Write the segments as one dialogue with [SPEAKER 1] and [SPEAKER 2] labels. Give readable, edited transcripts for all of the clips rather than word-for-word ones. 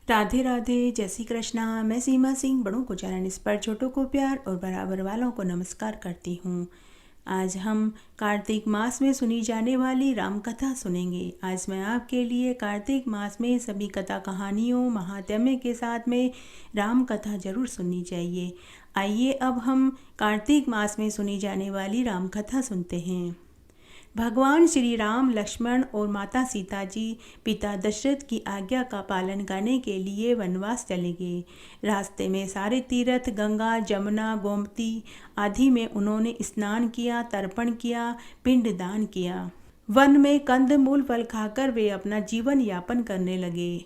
[SPEAKER 1] राधे राधे, जय श्री कृष्णा। मैं सीमा सिंह बड़ों को चरण स्पर्श, छोटों को प्यार और बराबर वालों को नमस्कार करती हूँ। आज हम कार्तिक मास में सुनी जाने वाली राम कथा सुनेंगे। आज मैं आपके लिए कार्तिक मास में सभी कथा कहानियों महात्म्य के साथ में राम कथा जरूर सुननी चाहिए। आइए अब हम कार्तिक मास में सुनी जाने वाली राम कथा सुनते हैं। भगवान श्री राम लक्ष्मण और माता सीता जी पिता दशरथ की आज्ञा का पालन करने के लिए वनवास चले गए। रास्ते में सारे तीर्थ गंगा जमुना गोमती आदि में उन्होंने स्नान किया, तर्पण किया, पिंडदान किया। वन में कंद मूल फल खाकर वे अपना जीवन यापन करने लगे।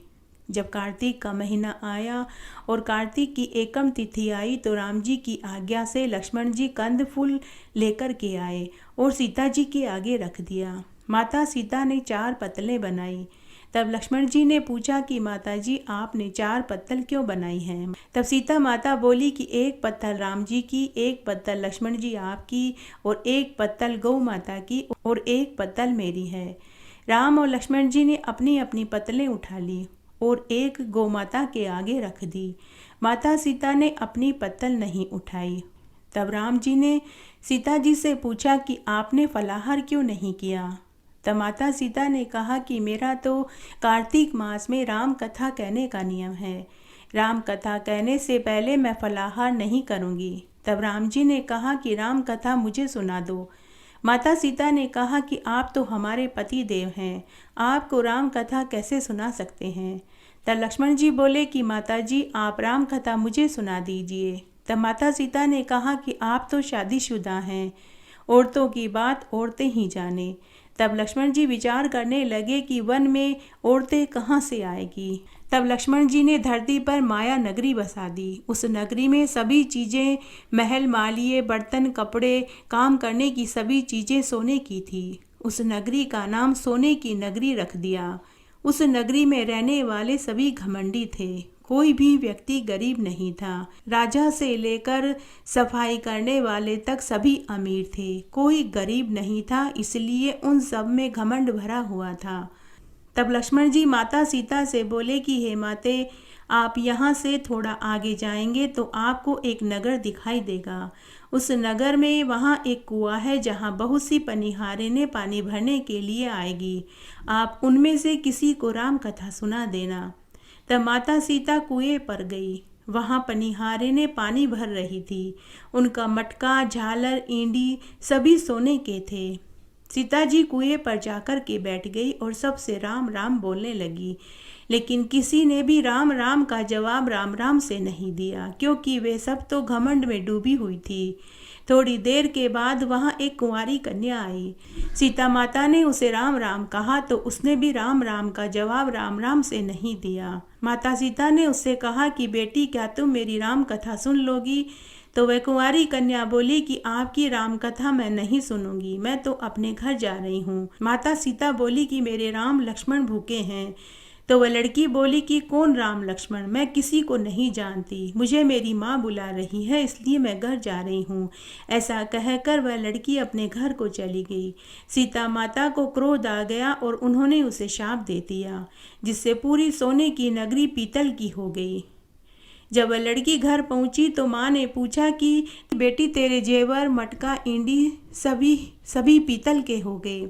[SPEAKER 1] जब कार्तिक का महीना आया और कार्तिक की एकम तिथि आई तो राम जी की आज्ञा से लक्ष्मण जी कंद फूल लेकर के आए और सीता जी के आगे रख दिया। माता सीता ने 4 पत्तलें बनाई। तब लक्ष्मण जी ने पूछा कि माता जी आपने 4 पत्तल क्यों बनाई हैं? तब सीता माता बोली कि 1 पत्तल राम जी की, 1 पत्तल लक्ष्मण जी आपकी और 1 पत्तल गौ माता की और 1 पत्तल मेरी है। राम और लक्ष्मण जी ने अपनी अपनी पत्तलें उठा ली और एक गौमाता के आगे रख दी। माता सीता ने अपनी पत्तल नहीं उठाई। तब राम जी ने सीता जी से पूछा कि आपने फलाहार क्यों नहीं किया? तब माता सीता ने कहा कि मेरा तो कार्तिक मास में राम कथा कहने का नियम है। राम कथा कहने से पहले मैं फलाहार नहीं करूँगी। तब राम जी ने कहा कि राम कथा मुझे सुना दो। माता सीता ने कहा कि आप तो हमारे पति देव हैं, आपको राम कथा कैसे सुना सकते हैं? तब लक्ष्मण जी बोले कि माता जी आप राम कथा मुझे सुना दीजिए। तब माता सीता ने कहा कि आप तो शादीशुदा हैं, औरतों की बात औरतें ही जाने। तब लक्ष्मण जी विचार करने लगे कि वन में औरतें कहाँ से आएगी। तब लक्ष्मण जी ने धरती पर माया नगरी बसा दी। उस नगरी में सभी चीज़ें, महल मालिये, बर्तन, कपड़े, काम करने की सभी चीज़ें सोने की थी। उस नगरी का नाम सोने की नगरी रख दिया। उस नगरी में रहने वाले सभी घमंडी थे, कोई भी व्यक्ति गरीब नहीं था। राजा से लेकर सफाई करने वाले तक सभी अमीर थे, कोई गरीब नहीं था, इसलिए उन सब में घमंड भरा हुआ था। तब लक्ष्मण जी माता सीता से बोले कि हे माते, आप यहाँ से थोड़ा आगे जाएंगे तो आपको एक नगर दिखाई देगा। उस नगर में वहाँ एक कुआं है जहाँ बहुत सी पनिहारें पानी भरने के लिए आएगी। आप उनमें से किसी को राम कथा सुना देना। तब माता सीता कुएं पर गई। वहाँ पनिहारें पानी भर रही थी। उनका मटका, झालर, ईंडी सभी सोने के थे। सीता जी कुएं पर जाकर के बैठ गई और सबसे राम राम बोलने लगी, लेकिन किसी ने भी राम राम का जवाब राम राम से नहीं दिया, क्योंकि वे सब तो घमंड में डूबी हुई थी। थोड़ी देर के बाद वहाँ एक कुंवारी कन्या आई। सीता माता ने उसे राम राम कहा तो उसने भी राम राम का जवाब राम राम से नहीं दिया। माता सीता ने उससे कहा कि बेटी, क्या तुम मेरी राम कथा सुन लोगी? तो वह कुंवारी कन्या बोली कि आपकी राम कथा मैं नहीं सुनूंगी, मैं तो अपने घर जा रही हूँ। माता सीता बोली कि मेरे राम लक्ष्मण भूखे हैं। तो वह लड़की बोली कि कौन राम लक्ष्मण, मैं किसी को नहीं जानती, मुझे मेरी माँ बुला रही है, इसलिए मैं घर जा रही हूँ। ऐसा कहकर वह लड़की अपने घर को चली गई। सीता माता को क्रोध आ गया और उन्होंने उसे शाप दे दिया, जिससे पूरी सोने की नगरी पीतल की हो गई। जब वह लड़की घर पहुंची तो माँ ने पूछा कि बेटी, तेरे जेवर, मटका, ईंडी सभी पीतल के हो गए।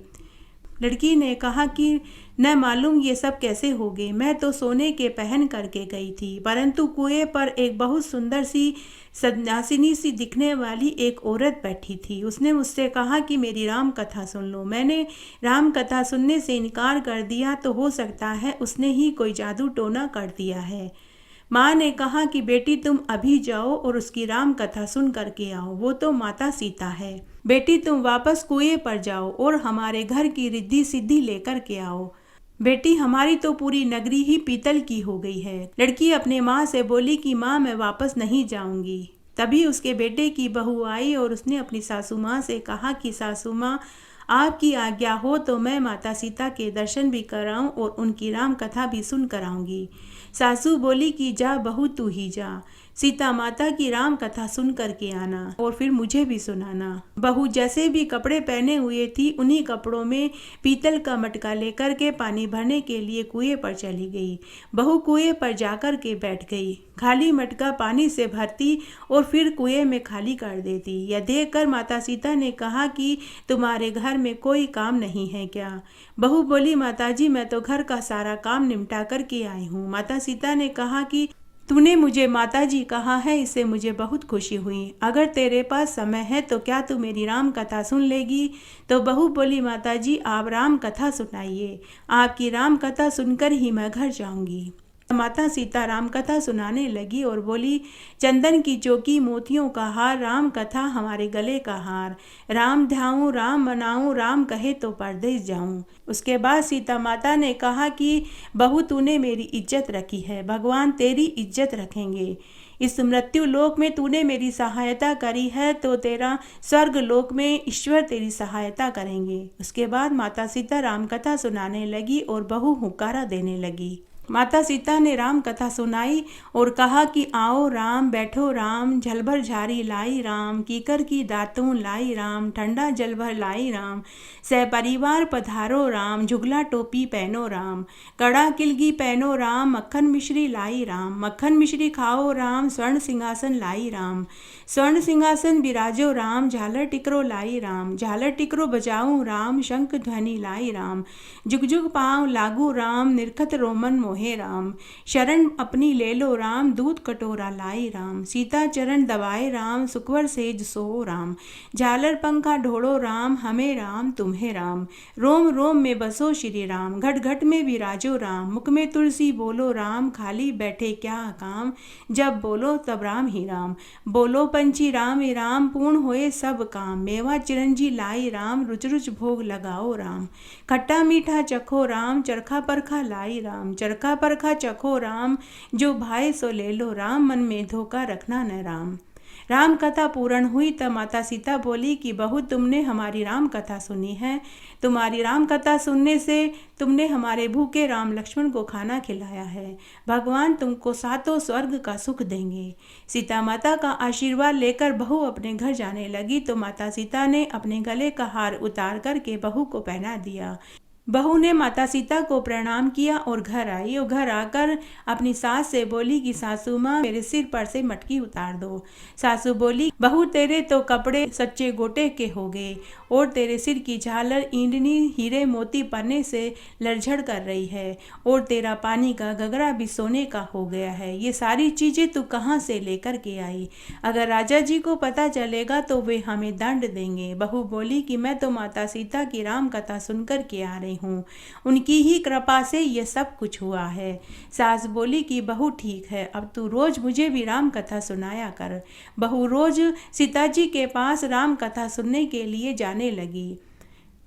[SPEAKER 1] लड़की ने कहा कि न मालूम ये सब कैसे हो गए, मैं तो सोने के पहन करके गई थी, परंतु कुएं पर एक बहुत सुंदर सी सन्यासिनी सी दिखने वाली एक औरत बैठी थी। उसने मुझसे कहा कि मेरी राम कथा सुन लो। मैंने राम कथा सुनने से इनकार कर दिया, तो हो सकता है उसने ही कोई जादू टोना कर दिया है। माँ ने कहा कि बेटी, तुम अभी जाओ और उसकी राम कथा सुन करके आओ, वो तो माता सीता है। बेटी, तुम वापस कुएं पर जाओ और हमारे घर की रिद्धि सिद्धि लेकर के आओ। बेटी, हमारी तो पूरी नगरी ही पीतल की हो गई है। लड़की अपने माँ से बोली कि माँ, मैं वापस नहीं जाऊंगी। तभी उसके बेटे की बहू आई और उसने अपनी सासू माँ से कहा कि सासू माँ, आपकी आज्ञा हो तो मैं माता सीता के दर्शन भी कराऊं और उनकी राम कथा भी सुन कराऊंगी। सासू बोली कि जा बहू, तू ही जा। सीता माता की राम कथा सुन करके आना और फिर मुझे भी सुनाना। बहू जैसे भी कपड़े पहने हुए थी उन्हीं कपड़ों में पीतल का मटका लेकर के पानी भरने के लिए कुएं पर चली गई। बहू कुएं पर जाकर के बैठ गई, खाली मटका पानी से भरती और फिर कुएं में खाली कर देती। यह देखकर माता सीता ने कहा कि तुम्हारे घर में कोई काम नहीं है क्या? बहू बोली, माताजी मैं तो घर का सारा काम निपटा करके आई हूँ। माता सीता ने कहा कि तूने मुझे माताजी कहा है, इससे मुझे बहुत खुशी हुई। अगर तेरे पास समय है तो क्या तू मेरी राम कथा सुन लेगी? तो बहू बोली, माताजी आप राम कथा सुनाइए, आपकी राम कथा सुनकर ही मैं घर जाऊंगी। माता सीता राम कथा सुनाने लगी और बोली, चंदन की चौकी मोतियों का हार, राम कथा हमारे गले का हार। राम ध्याऊं राम मनाऊं, राम कहे तो परदेस जाऊं। उसके बाद सीता माता ने कहा कि बहू तूने मेरी इज्जत रखी है, भगवान तेरी इज्जत रखेंगे। इस मृत्यु लोक में तूने मेरी सहायता करी है तो तेरा स्वर्ग लोक में ईश्वर तेरी सहायता करेंगे। उसके बाद माता सीता राम कथा सुनाने लगी और बहू हुक्कारा देने लगी। माता सीता ने राम कथा सुनाई और कहा कि आओ राम, बैठो राम, झलभर झारी लाई राम, कीकर की दातून लाई राम, ठंडा जल भर लाई राम, सहपरिवार पधारो राम, झुगला टोपी पहनो राम, कड़ा किलगी पहनो राम, मक्खन मिश्री लाई राम, मक्खन मिश्री खाओ राम, स्वर्ण सिंहासन लाई राम, स्वर्ण सिंहासन बिराजो राम, झालर टिकरो लाई राम, झालर टिकरो बजाऊं राम, शंख ध्वनि लाई राम, जुग जुग पाँव लागू राम, निरखत रोमन मोहे राम, शरण अपनी ले लो राम, दूध कटोरा लाई राम, सीता चरण दबाए राम, सुकवर सेज सो राम, झालर पंखा ढोड़ो राम, हमें राम तुम्हें राम, रोम रोम में बसो श्री राम, घट घट में विराजो राम, मुख में तुलसी बोलो राम, खाली बैठे क्या काम, जब बोलो तब राम ही राम, बोलो पंछी राम ए राम, पूर्ण होए सब काम, मेवा चिरंजी लाई राम, रुच रुच भोग लगाओ राम, खट्टा मीठा चखो राम, चरखा परखा लाई राम, चरखा परखा चखो राम, जो भाए सो ले लो राम, मन में धोखा रखना न राम। राम कथा पूर्ण हुई तब माता सीता बोली कि बहू तुमने हमारी राम कथा सुनी है, तुम्हारी राम कथा सुनने से तुमने हमारे भूखे राम लक्ष्मण को खाना खिलाया है, भगवान तुमको सातों स्वर्ग का सुख देंगे। सीता माता का आशीर्वाद लेकर बहू अपने घर जाने लगी तो माता सीता ने अपने गले का हार उतार करके बहू को पहना दिया। बहू ने माता सीता को प्रणाम किया और घर आई और घर आकर अपनी सास से बोली कि सासू माँ मेरे सिर पर से मटकी उतार दो। सासू बोली, बहू तेरे तो कपड़े सच्चे गोटे के हो गए और तेरे सिर की झालर ईंडनी हीरे मोती पन्ने से लड़झड़ कर रही है और तेरा पानी का गगरा भी सोने का हो गया है। ये सारी चीज़ें तू कहाँ से लेकर के आई? अगर राजा जी को पता चलेगा तो वे हमें दंड देंगे। बहू बोली कि मैं तो माता सीता की राम कथा सुनकर के आ रही हूँ, उनकी ही कृपा से ये सब कुछ हुआ है। सास बोली कि बहू ठीक है, अब तू रोज मुझे भी राम कथा सुनाया कर। बहू रोज सीताजी के पास राम कथा सुनने के लिए जाने लगी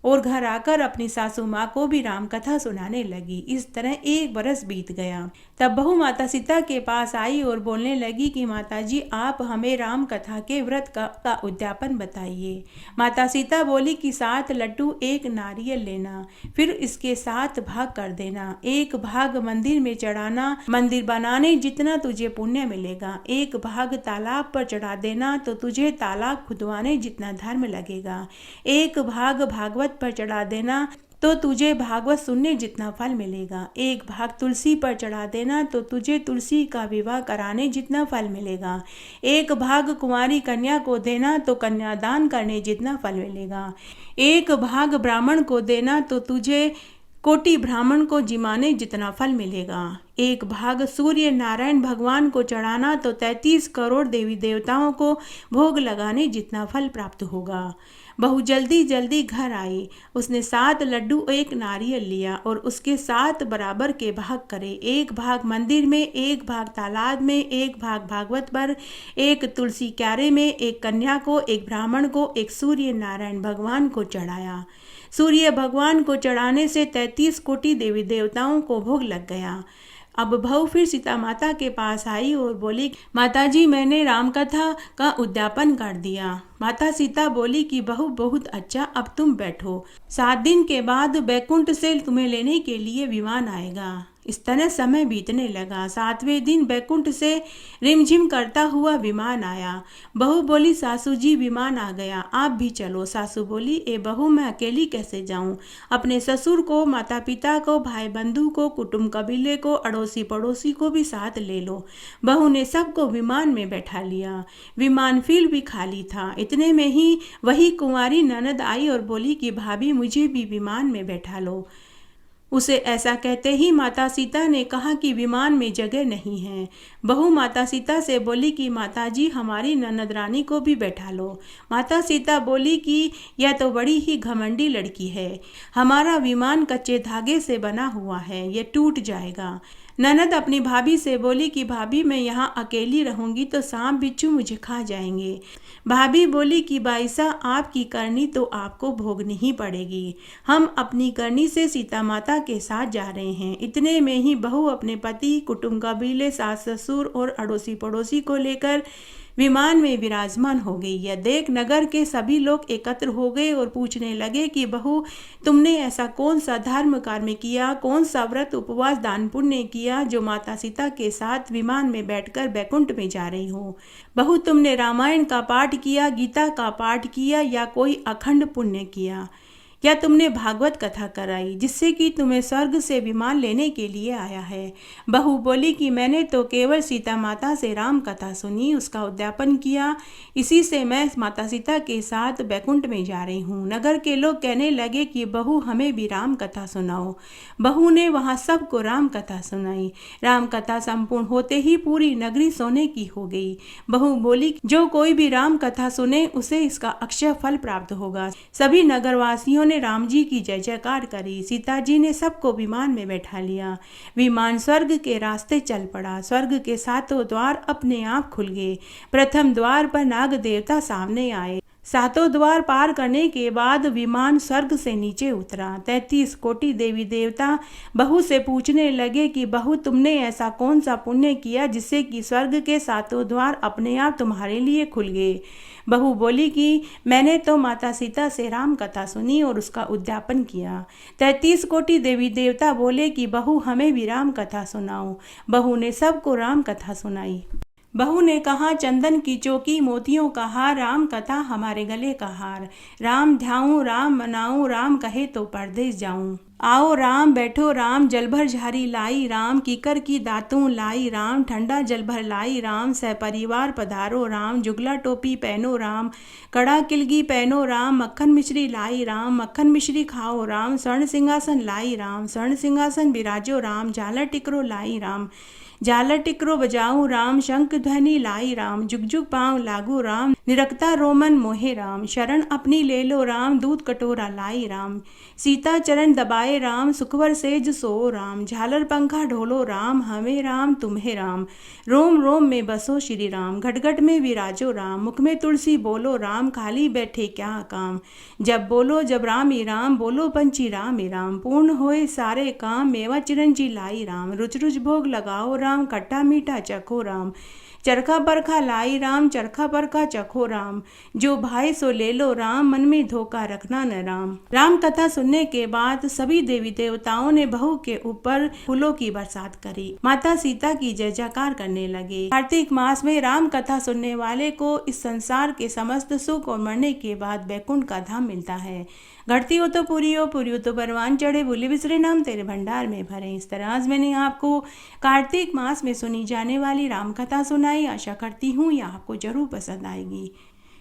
[SPEAKER 1] और घर आकर अपनी सासू माँ को भी राम कथा सुनाने लगी। इस तरह 1 बरस बीत गया। तब बहू माता सीता के पास आई और बोलने लगी कि माताजी आप हमें राम कथा के व्रत का उद्यापन बताइए। माता सीता बोली कि 7 लड्डू 1 नारियल लेना, फिर इसके 7 भाग कर देना। 1 भाग मंदिर में चढ़ाना, मंदिर बनाने जितना तुझे पुण्य मिलेगा। 1 भाग तालाब पर चढ़ा देना तो तुझे तालाब खुदवाने जितना धर्म लगेगा। 1 भाग भागवत पर चढ़ा देना तो तुझे भागवत सुनने जितना फल मिलेगा। 1 भाग तुलसी पर चढ़ा देना तो तुझे तुलसी का विवाह कराने जितना फल मिलेगा। 1 भाग कुंवारी कन्या को देना तो कन्यादान करने जितना फल मिलेगा। 1 भाग ब्राह्मण को देना तो तुझे कोटि ब्राह्मण को जिमाने जितना फल मिलेगा। 1 भाग सूर्य नारायण भगवान को चढ़ाना तो 33 करोड़ देवी देवताओं को भोग लगाने जितना फल प्राप्त होगा। बहू जल्दी जल्दी घर आई। उसने 7 लड्डू 1 नारियल लिया और उसके 7 बराबर के भाग करे। 1 भाग मंदिर में, 1 भाग तालाब में, 1 भाग भागवत पर, 1 तुलसी क्यारे में, 1 कन्या को, 1 ब्राह्मण को, 1 सूर्य नारायण भगवान को चढ़ाया। सूर्य भगवान को चढ़ाने से 33 कोटि देवी देवताओं को भोग लग गया। अब बहू फिर सीता माता के पास आई और बोली, माताजी मैंने राम कथा का उद्यापन कर दिया। माता सीता बोली कि बहू बहुत अच्छा, अब तुम बैठो। 7 दिन के बाद बैकुंठ से तुम्हें लेने के लिए विमान आएगा। इस तरह समय बीतने लगा। 7वें दिन बैकुंठ से रिमझिम करता हुआ विमान आया। बहू बोली, सासू जी विमान आ गया, आप भी चलो। सासू बोली, ए बहू, मैं अकेली कैसे जाऊं? अपने ससुर को, माता पिता को, भाई बंधु को, कुटुंब कबीले को, अड़ोसी पड़ोसी को भी साथ ले लो। बहू ने सबको विमान में बैठा लिया। विमान फिर भी खाली था। इतने में ही वही कुंवारी ननद आई और बोली कि भाभी, मुझे भी विमान में बैठा लो। उसे ऐसा कहते ही माता सीता ने कहा कि विमान में जगह नहीं है। बहू माता सीता से बोली कि माताजी, हमारी ननद रानी को भी बैठा लो। माता सीता बोली कि यह तो बड़ी ही घमंडी लड़की है, हमारा विमान कच्चे धागे से बना हुआ है, यह टूट जाएगा। ननद अपनी भाभी से बोली कि भाभी, मैं यहाँ अकेली रहूंगी तो सांप बिच्छू मुझे खा जाएंगे। भाभी बोली कि बाईसा, आपकी करनी तो आपको भोगनी ही पड़ेगी। हम अपनी करनी से सीता माता के साथ जा रहे हैं। इतने में ही बहू अपने पति, कुटुंब कबीले, सास ससुर और अड़ोसी पड़ोसी को लेकर विमान में विराजमान हो गई। यह देख नगर के सभी लोग एकत्र हो गए और पूछने लगे कि बहू, तुमने ऐसा कौन सा धर्म कर्म किया, कौन सा व्रत उपवास दान पुण्य किया जो माता सीता के साथ विमान में बैठकर बैकुंठ में जा रही हो? बहू, तुमने रामायण का पाठ किया, गीता का पाठ किया, या कोई अखंड पुण्य किया, या तुमने भागवत कथा कराई जिससे कि तुम्हें स्वर्ग से विमान लेने के लिए आया है? बहू बोली कि मैंने तो केवल सीता माता से राम कथा सुनी, उसका उद्यापन किया, इसी से मैं माता सीता के साथ बैकुंठ में जा रही हूँ। नगर के लोग कहने लगे कि बहू, हमें भी राम कथा सुनाओ। बहू ने वहाँ सबको राम कथा सुनाई। राम कथा संपूर्ण होते ही पूरी नगरी सोने की हो गई। बहू बोली, जो कोई भी राम कथा सुने उसे इसका अक्षय फल प्राप्त होगा। सभी नगरवासियों ने राम जी की जय जयकार करी। सीता जी ने सबको विमान में बैठा लिया। विमान स्वर्ग के रास्ते चल पड़ा। स्वर्ग के 7 द्वार अपने आप खुल गए। प्रथम द्वार पर नाग देवता सामने आए। 7 द्वार पार करने के बाद विमान स्वर्ग से नीचे उतरा। 33 कोटि देवी देवता बहू से पूछने लगे कि बहू, तुमने ऐसा कौन सा पुण्य किया जिससे कि स्वर्ग के 7 द्वार अपने आप तुम्हारे लिए खुल गए? बहू बोली कि मैंने तो माता सीता से राम कथा सुनी और उसका उद्यापन किया। 33 कोटि देवी देवता बोले कि बहू, हमें भी राम कथा सुनाओ। बहू ने सबको राम कथा सुनाई। बहू ने कहा, चंदन की चौकी, मोतियों का हार, राम कथा हमारे गले का हार। राम ध्याऊं, राम मनाऊं, राम कहे तो परदेस जाऊं। आओ राम, बैठो राम, जल भर झारी लाई राम, कीकर की दातूं लाई राम, ठंडा जल भर लाई राम, सहपरिवार पधारो राम, जुगला टोपी पहनो राम, कड़ा किलगी पहनो राम, मक्खन मिश्री लाई राम, मक्खन मिश्री खाओ राम, स्वर्ण सिंहासन लाई राम, स्वर्ण सिंहासन बिराजो राम, झालर टिकरो लाई राम, झालर टिकरो बजाऊं राम, शंख ध्वनि लाई राम, जुग जुग पांव लागू राम, निरखता रोमन मोहे राम, शरण अपनी ले लो राम, दूध कटोरा लाई राम, सीता चरण दबाए राम, सुखवर सेज सो राम, झालर पंखा ढोलो राम, हमें राम तुम्हें राम, रोम रोम में बसो श्री राम, घटघट में विराजो राम, मुख में तुलसी बोलो राम, खाली बैठे क्या काम, जब बोलो जब राम ही राम, बोलो पंची राम ही राम, पूर्ण होए सारे काम, मेवा चिरंजी लाई राम, रुच रुच भोग लगाओ राम, खट्टा मीठा चखो राम, चरखा परखा लाई राम, चरखा परखा चखो राम, जो भाई सो ले लो राम, मन में धोखा रखना न राम। राम कथा सुनने के बाद सभी देवी देवताओं ने बहू के ऊपर फूलों की बरसात करी। माता सीता की जय जयकार करने लगे। कार्तिक मास में राम कथा सुनने वाले को इस संसार के समस्त सुख और मरने के बाद बैकुंठ का धाम मिलता है। घटती हो तो पूरी हो तो परवान चढ़े, भूले बिसरे नाम तेरे भंडार में भरे। इस तरह आज मैंने आपको कार्तिक मास में सुनी जाने वाली राम कथा सुनाई। आशा करती हूँ यह आपको जरूर पसंद आएगी।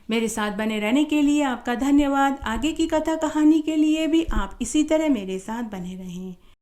[SPEAKER 1] मेरे साथ बने रहने के लिए आपका धन्यवाद। आगे की कथा कहानी के लिए भी आप इसी तरह मेरे साथ बने रहें।